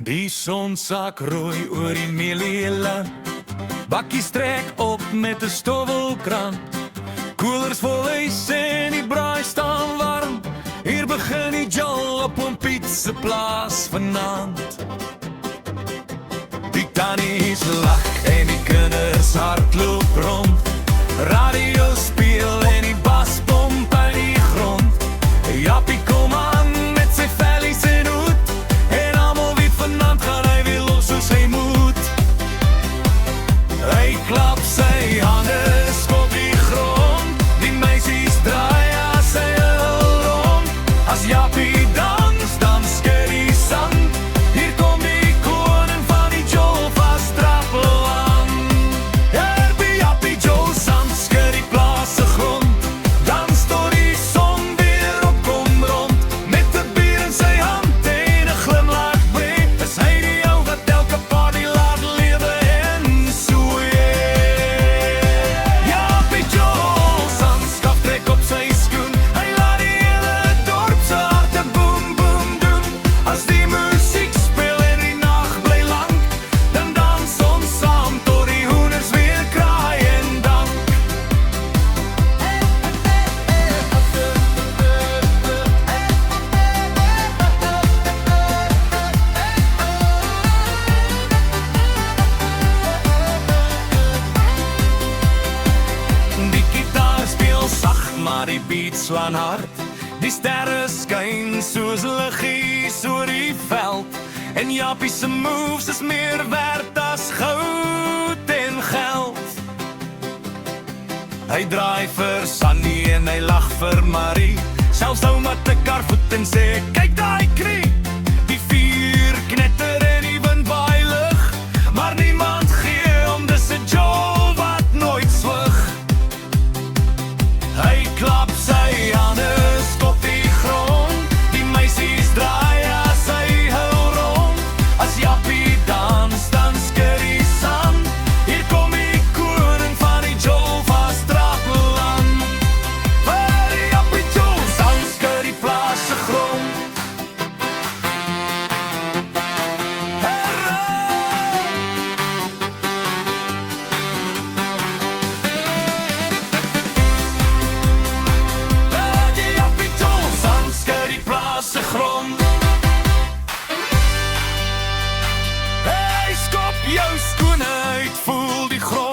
Die son sak rooi oor die Meelieland. Bakkies trek op met 'n stowwelkraan. Koelers vol ys en die braai staan warm. Hier begin die jol op Oom Piet se plaas vanaand. Die tannies lag en die kinders hardloop rond. Radio speel en die bas pomp uit die grond. Jappie kom aan met sy vellies en hoed. En almal weet vanaand gaan hy weer los soos hy moet. Hy klap sy hande, skop die grond. Die meisies draai as hy hul rond. As Jappie dans, dan skud die sand. Hier kom die koning van die jol vas trappel aan. Herbie Jappie Jol sand, skud die plaas se grond. Dans tot die son weer opkom rond. Met 'n bier in sy hand en 'n glimlach breed. Is hy die ou wat elke party laat lewe en so Jappie Jol sand, skaf trek op sy skoen. Hy laat die hele dorp se harte boem boem doen. As die musiek speel en die nag bly lang, dan dans ons saam tot die hoenders weer kraai en dank. Die gitaar speel sag, maar die beat slaan hard. Die sterre skyn soos liggies oor die veld. En Jappie se moves is meer werd as goud en geld. Hy draai vir Sunny en hy lag vir Marie. Selfs nou met 'n karvoet en sê, kyk daai krie. Die vuur knetter en die wind waai lig. Maar niemand gee om dis 'n jol wat nooit swig. Hy klap sy hande, skop die grond. Die meisies draai as hy hul rond. As Jappie dans, dan skud die sand. Hier kom die koning van die jol vas trappel aan. Vir Jappie Jol sand, skud die plaas se grond. Jappie Jol sand, skud die plaas se grond. Hey, skop jou skoene uit, voel die grond.